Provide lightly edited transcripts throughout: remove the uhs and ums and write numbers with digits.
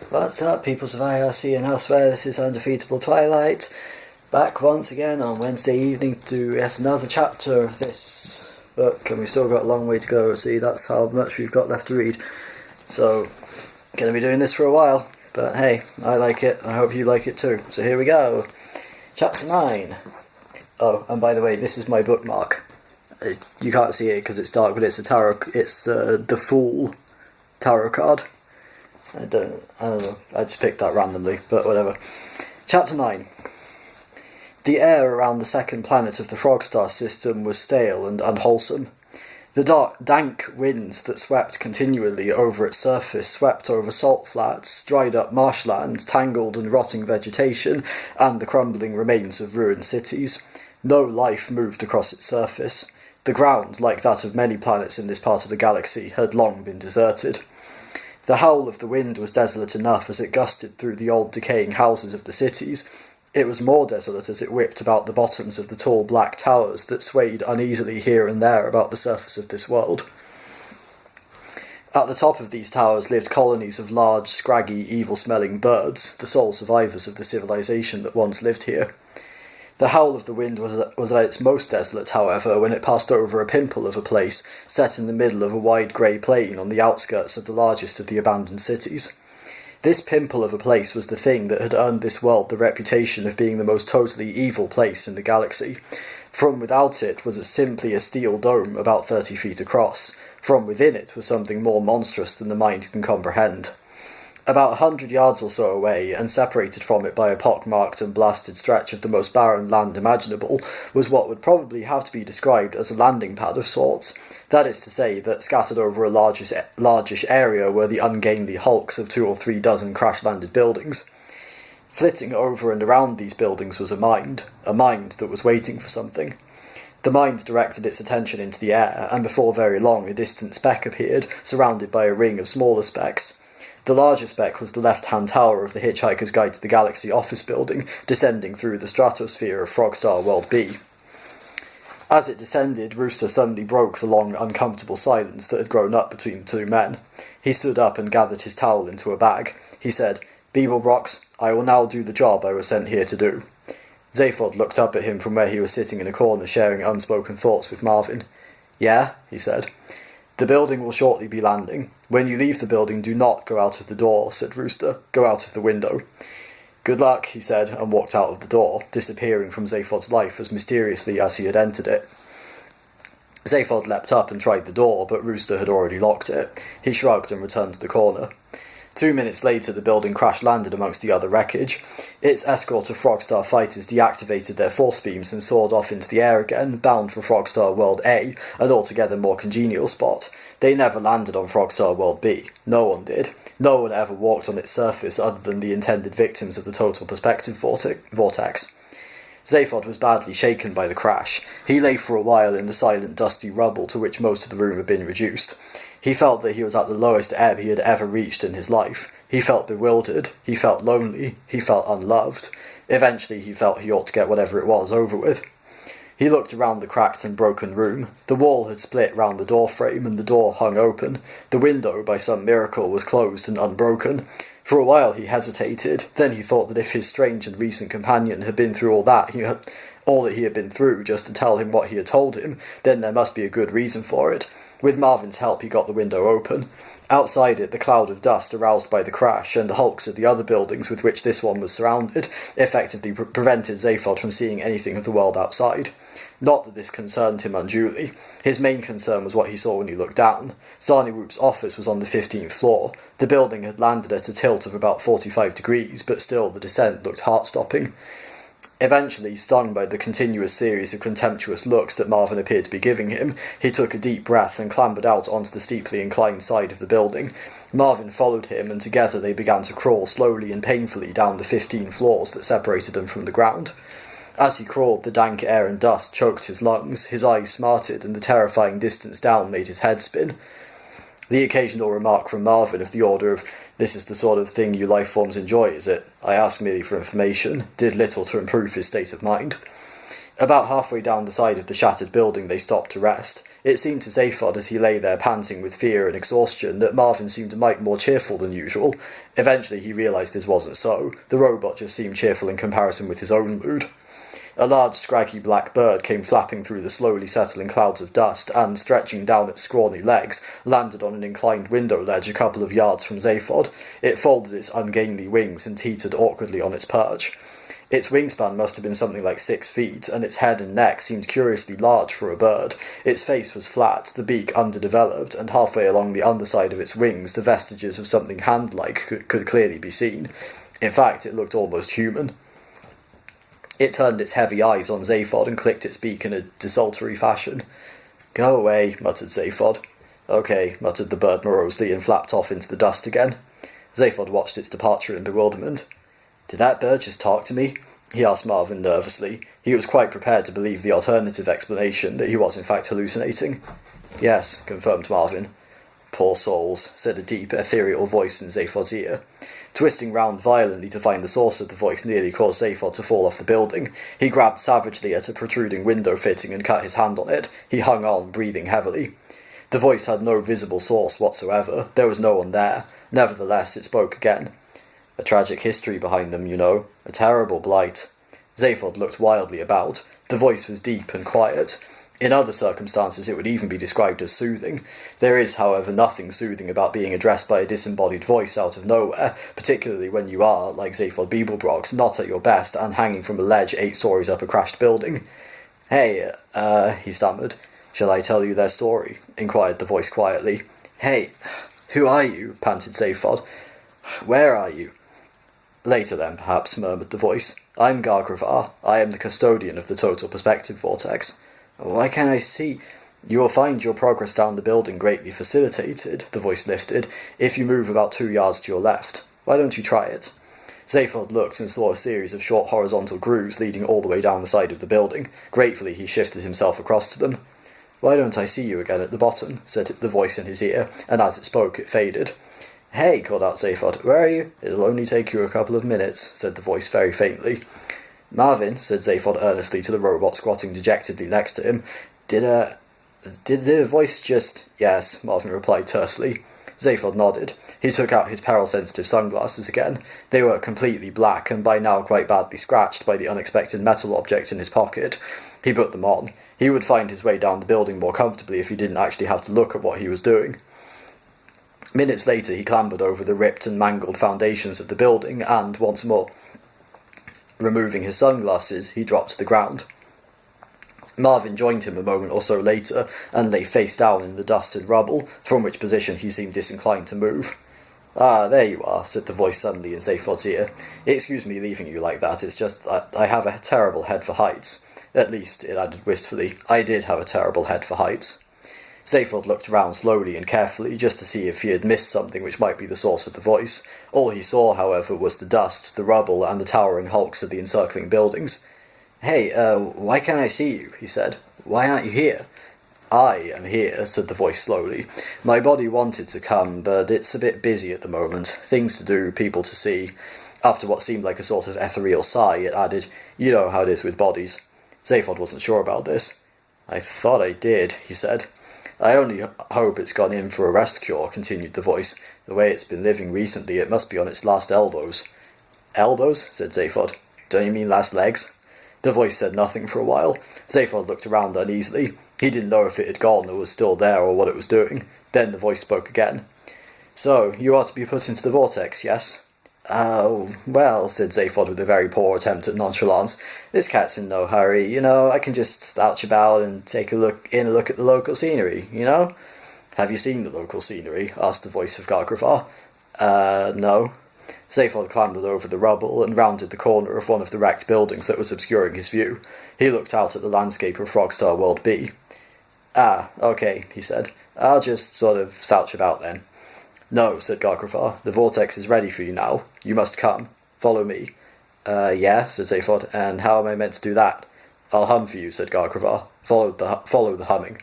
What's up, peoples of IRC and elsewhere? This is Undefeatable Twilight, back once again on Wednesday evening to do yet another chapter of this book, and we've still got a long way to go. See, that's how much we've got left to read. So, gonna be doing this for a while, but hey, I like it. I hope you like it too. So here we go. Chapter 9. Oh, and by the way, this is my bookmark. You can't see it because it's dark, but it's a tarot. It's the Fool tarot card. I don't know, I just picked that randomly, but whatever. Chapter 9. The air around the second planet of the Frogstar system was stale and unwholesome. The dark, dank winds that swept continually over its surface swept over salt flats, dried up marshlands, tangled and rotting vegetation, and the crumbling remains of ruined cities. No life moved across its surface. The ground, like that of many planets in this part of the galaxy, had long been deserted. The howl of the wind was desolate enough as it gusted through the old decaying houses of the cities. It was more desolate as it whipped about the bottoms of the tall black towers that swayed uneasily here and there about the surface of this world. At the top of these towers lived colonies of large, scraggy, evil-smelling birds, the sole survivors of the civilization that once lived here. The howl of the wind was at its most desolate, however, when it passed over a pimple of a place set in the middle of a wide grey plain on the outskirts of the largest of the abandoned cities. This pimple of a place was the thing that had earned this world the reputation of being the most totally evil place in the galaxy. From without it was simply a steel dome about 30 feet across. From within it was something more monstrous than the mind can comprehend. About 100 yards or so away, and separated from it by a pock-marked and blasted stretch of the most barren land imaginable, was what would probably have to be described as a landing pad of sorts. That is to say, that scattered over a largish area were the ungainly hulks of 2 or 3 dozen crash-landed buildings. Flitting over and around these buildings was a mind that was waiting for something. The mind directed its attention into the air, and before very long a distant speck appeared, surrounded by a ring of smaller specks. The larger speck was the left-hand tower of the Hitchhiker's Guide to the Galaxy office building, descending through the stratosphere of Frogstar World B. As it descended, Rooster suddenly broke the long, uncomfortable silence that had grown up between the two men. He stood up and gathered his towel into a bag. He said, "Beeblebrox, I will now do the job I was sent here to do." Zaphod looked up at him from where he was sitting in a corner sharing unspoken thoughts with Marvin. "Yeah?" he said. "The building will shortly be landing. When you leave the building, do not go out of the door," said Rooster. "Go out of the window." "Good luck," he said, and walked out of the door, disappearing from Zaphod's life as mysteriously as he had entered it. Zaphod leapt up and tried the door, but Rooster had already locked it. He shrugged and returned to the corner. 2 minutes later, the building crash-landed amongst the other wreckage. Its escort of Frogstar fighters deactivated their force beams and soared off into the air again, bound for Frogstar World A, an altogether more congenial spot. They never landed on Frogstar World B. No one did. No one ever walked on its surface other than the intended victims of the total perspective vortex. Zaphod was badly shaken by the crash. He lay for a while in the silent, dusty rubble to which most of the room had been reduced. He felt that he was at the lowest ebb he had ever reached in his life. He felt bewildered. He felt lonely. He felt unloved. Eventually he felt he ought to get whatever it was over with. He looked around the cracked and broken room. The wall had split round the door frame, and the door hung open. The window, by some miracle, was closed and unbroken. For a while he hesitated. Then he thought that if his strange and recent companion had been through all that he had been through just to tell him what he had told him, then there must be a good reason for it. With Marvin's help he got the window open. Outside it, the cloud of dust aroused by the crash and the hulks of the other buildings with which this one was surrounded effectively prevented Zaphod from seeing anything of the world outside. Not that this concerned him unduly. His main concern was what he saw when he looked down. Zarniwoop's office was on the 15th floor. The building had landed at a tilt of about 45 degrees, but still the descent looked heart-stopping. Eventually, stung by the continuous series of contemptuous looks that Marvin appeared to be giving him, he took a deep breath and clambered out onto the steeply inclined side of the building. Marvin followed him, and together they began to crawl slowly and painfully down the 15 floors that separated them from the ground. As he crawled, the dank air and dust choked his lungs, his eyes smarted, and the terrifying distance down made his head spin. The occasional remark from Marvin of the order of, "This is the sort of thing you life forms enjoy, is it? I ask merely for information," did little to improve his state of mind. About halfway down the side of the shattered building they stopped to rest. It seemed to Zaphod as he lay there panting with fear and exhaustion that Marvin seemed a mite more cheerful than usual. Eventually he realised this wasn't so. The robot just seemed cheerful in comparison with his own mood. A large, scraggy black bird came flapping through the slowly settling clouds of dust and, stretching down its scrawny legs, landed on an inclined window ledge a couple of yards from Zaphod. It folded its ungainly wings and teetered awkwardly on its perch. Its wingspan must have been something like 6 feet, and its head and neck seemed curiously large for a bird. Its face was flat, the beak underdeveloped, and halfway along the underside of its wings the vestiges of something hand-like could clearly be seen. In fact, it looked almost human. It turned its heavy eyes on Zaphod and clicked its beak in a desultory fashion. "Go away," muttered Zaphod. "Okay," muttered the bird morosely and flapped off into the dust again. Zaphod watched its departure in bewilderment. "Did that bird just talk to me?" he asked Marvin nervously. He was quite prepared to believe the alternative explanation, that he was in fact hallucinating. "Yes," confirmed Marvin. "Poor souls," said a deep, ethereal voice in Zaphod's ear. Twisting round violently to find the source of the voice nearly caused Zaphod to fall off the building. He grabbed savagely at a protruding window fitting and cut his hand on it. He hung on, breathing heavily. The voice had no visible source whatsoever. There was no one there. Nevertheless, it spoke again. "A tragic history behind them, you know. A terrible blight." Zaphod looked wildly about. The voice was deep and quiet. In other circumstances it would even be described as soothing. There is, however, nothing soothing about being addressed by a disembodied voice out of nowhere, particularly when you are, like Zaphod Beeblebrox, not at your best and hanging from a ledge 8 stories up a crashed building. "Hey, he stammered. "Shall I tell you their story?" inquired the voice quietly. "Hey, who are you?" panted Zaphod. "Where are you?" "Later then, perhaps," murmured the voice. "I'm Gargravar. I am the custodian of the Total Perspective Vortex." "Why can't I see?" "You will find your progress down the building greatly facilitated," the voice lifted, "if you move about 2 yards to your left. Why don't you try it?" Zaphod looked and saw a series of short horizontal grooves leading all the way down the side of the building. Gratefully he shifted himself across to them. "Why don't I see you again at the bottom?" said the voice in his ear, and as it spoke it faded. "Hey," called out Zaphod, "where are you?" "It'll only take you a couple of minutes," said the voice very faintly. "Marvin," said Zaphod earnestly to the robot squatting dejectedly next to him, Did the voice just—" "Yes," Marvin replied tersely. Zaphod nodded. He took out his peril-sensitive sunglasses again. They were completely black and by now quite badly scratched by the unexpected metal object in his pocket. He put them on. He would find his way down the building more comfortably if he didn't actually have to look at what he was doing. Minutes later he clambered over the ripped and mangled foundations of the building and, once more removing his sunglasses, he dropped to the ground. Marvin joined him a moment or so later, and lay face down in the dust and rubble, from which position he seemed disinclined to move. "Ah, there you are," said the voice suddenly in Zaphod's ear. "Excuse me leaving you like that, it's just I have a terrible head for heights. At least," it added wistfully, "I did have a terrible head for heights." Zaphod looked round slowly and carefully, just to see if he had missed something which might be the source of the voice. All he saw, however, was the dust, the rubble, and the towering hulks of the encircling buildings. "Hey, why can't I see you?" he said. "Why aren't you here?" "I am here," said the voice slowly. "My body wanted to come, but it's a bit busy at the moment. Things to do, people to see." After what seemed like a sort of ethereal sigh, it added, "You know how it is with bodies." Zaphod wasn't sure about this. "I thought I did," he said. "I only hope it's gone in for a rest cure," continued the voice. "The way it's been living recently, it must be on its last elbows." "Elbows?" said Zaphod. "Don't you mean last legs?" The voice said nothing for a while. Zaphod looked around uneasily. He didn't know if it had gone or was still there or what it was doing. Then the voice spoke again. "So, you are to be put into the vortex, yes?" "Oh, well," said Zaphod with a very poor attempt at nonchalance. "This cat's in no hurry, you know. I can just slouch about and take a look at the local scenery, you know?" "Have you seen the local scenery?" asked the voice of Gargravar. No." Zaphod clambered over the rubble and rounded the corner of one of the wrecked buildings that was obscuring his view. He looked out at the landscape of Frogstar World B. "Ah, okay," he said. "I'll just sort of slouch about then." "No," said Gargravar. "The vortex is ready for you now. You must come. Follow me." Yeah," said Zaphod. "And how am I meant to do that?" "I'll hum for you," said Gargravar. Follow the humming."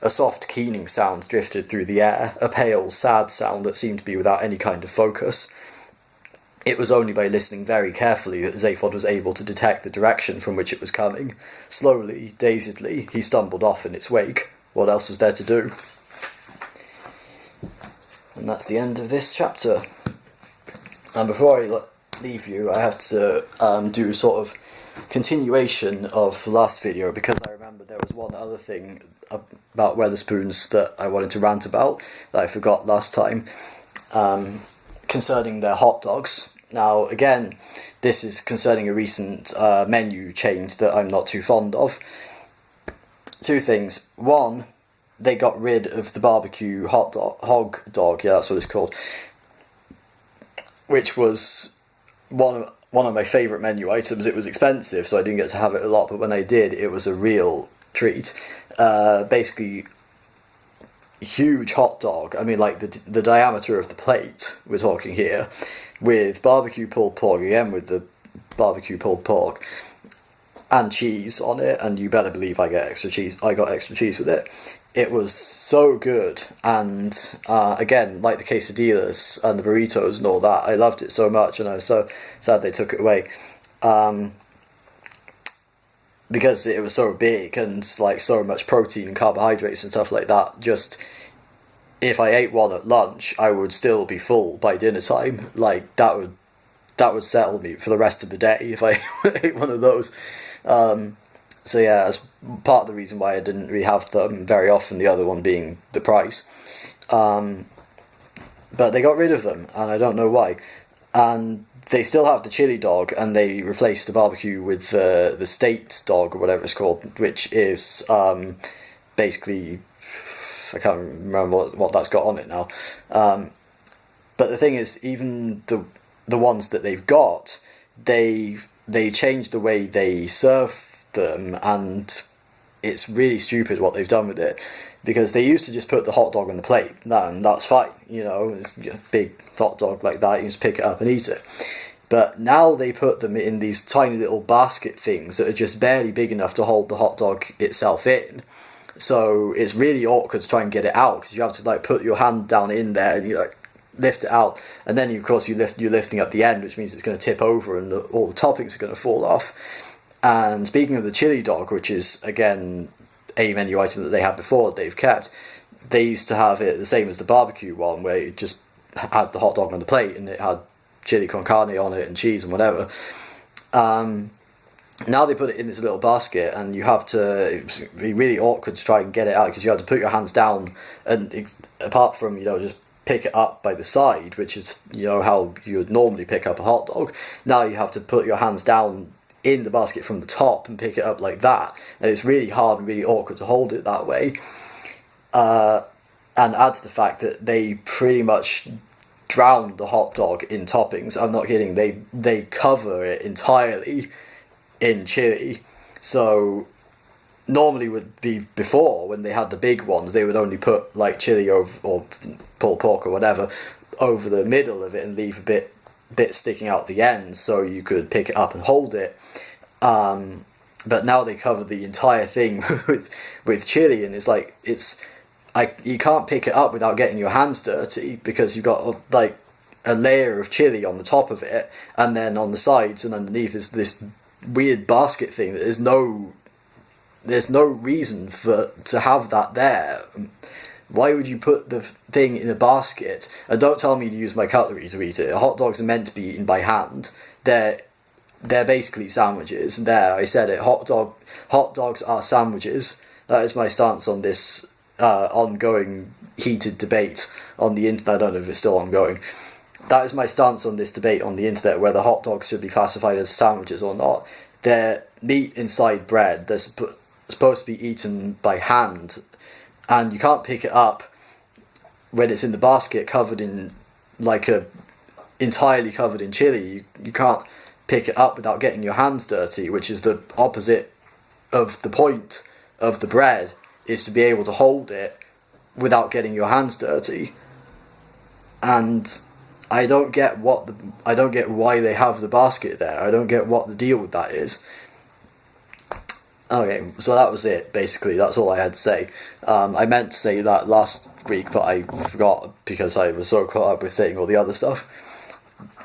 A soft, keening sound drifted through the air, a pale, sad sound that seemed to be without any kind of focus. It was only by listening very carefully that Zaphod was able to detect the direction from which it was coming. Slowly, dazedly, he stumbled off in its wake. what else was there to do? And that's the end of this chapter. And before I leave you, I have to do sort of continuation of the last video, because I remember there was one other thing about Wetherspoons that I wanted to rant about that I forgot last time, concerning their hot dogs. Now, again, this is concerning a recent menu change that I'm not too fond of. Two things. One, they got rid of the barbecue hog dog, yeah, that's what it's called, which was one of my favourite menu items. It was expensive, so I didn't get to have it a lot, but when I did, it was a real treat. Basically, huge hot dog. I mean, like the diameter of the plate, we're talking here, with barbecue pulled pork, again with the barbecue pulled pork, and cheese on it, and you better believe I got extra cheese with it. It was so good, and again, like the quesadillas and the burritos and all that, I loved it so much, and I was so sad they took it away, because it was so big and like so much protein and carbohydrates and stuff like that. Just, if I ate one at lunch, I would still be full by dinner time. Like, that would settle me for the rest of the day if I ate one of those. So yeah, that's part of the reason why I didn't really have them very often, the other one being the price. But they got rid of them, and I don't know why. And they still have the chili dog, and they replaced the barbecue with the state dog, or whatever it's called, which is basically, I can't remember what that's got on it now. But the thing is, even the ones that they've got, they changed the way they serve them, and it's really stupid what they've done with it, because they used to just put the hot dog on the plate, and that's fine, you know, it's a big hot dog like that, you just pick it up and eat it. But now they put them in these tiny little basket things that are just barely big enough to hold the hot dog itself in, so it's really awkward to try and get it out, because you have to like put your hand down in there and you like lift it out, and then of course you're lifting up the end, which means it's going to tip over and all the toppings are going to fall off. And speaking of the chili dog, which is again a menu item that they had before they've kept, they used to have it the same as the barbecue one, where it just had the hot dog on the plate and it had chili con carne on it and cheese and whatever. Now they put it in this little basket, and you have to, it's really awkward to try and get it out, because you have to put your hands down, and apart from, you know, just pick it up by the side, which is, you know, how you would normally pick up a hot dog, now you have to put your hands down in the basket from the top and pick it up like that, and it's really hard and really awkward to hold it that way. And add to the fact that they pretty much drown the hot dog in toppings. I'm not kidding, they cover it entirely in chili. So normally would be before, when they had the big ones, they would only put like chili over, or pulled pork or whatever, over the middle of it and leave a bit sticking out the end so you could pick it up and hold it. But now they cover the entire thing with chili, and it's like, you can't pick it up without getting your hands dirty, because you've got like a layer of chili on the top of it, and then on the sides and underneath is this weird basket thing that there's no reason to have that there. Why would you put the thing in a basket? And don't tell me to use my cutlery to eat it. Hot dogs are meant to be eaten by hand. They're basically sandwiches. There, I said it. Hot dogs are sandwiches. That is my stance on this ongoing heated debate on the internet. I don't know if it's still ongoing. That is my stance on this debate on the internet, whether hot dogs should be classified as sandwiches or not. They're meat inside bread. They're supposed to be eaten by hand, and you can't pick it up when it's in the basket covered in entirely covered in chili. You can't pick it up without getting your hands dirty, which is the opposite of the point of the bread, is to be able to hold it without getting your hands dirty. And I don't get why they have the basket there. I don't get what the deal with that is. Okay, so that was it, basically. That's all I had to say. I meant to say that last week, but I forgot because I was so caught up with saying all the other stuff.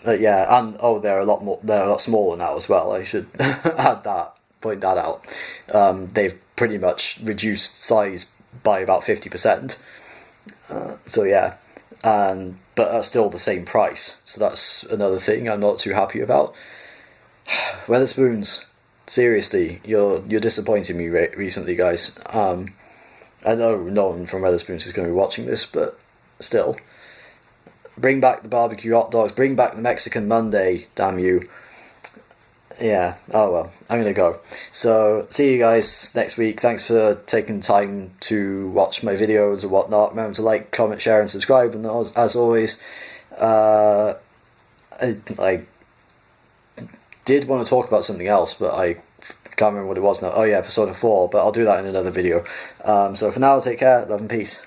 Yeah, and they're a lot smaller now as well. I should point that out. They've pretty much reduced size by about 50%. So yeah, but that's still the same price. So that's another thing I'm not too happy about. Wetherspoons, seriously, you're disappointing me recently, guys. I know no one from Wetherspoons is going to be watching this, but still, bring back the barbecue hot dogs. Bring back the Mexican Monday. Damn you. Yeah, oh well, I'm gonna go. So, see you guys next week. Thanks for taking time to watch my videos and whatnot. Remember to like, comment, share, and subscribe. And as always, I did want to talk about something else, but I can't remember what it was now. Oh yeah, Persona 4, but I'll do that in another video. So for now, take care, love and peace.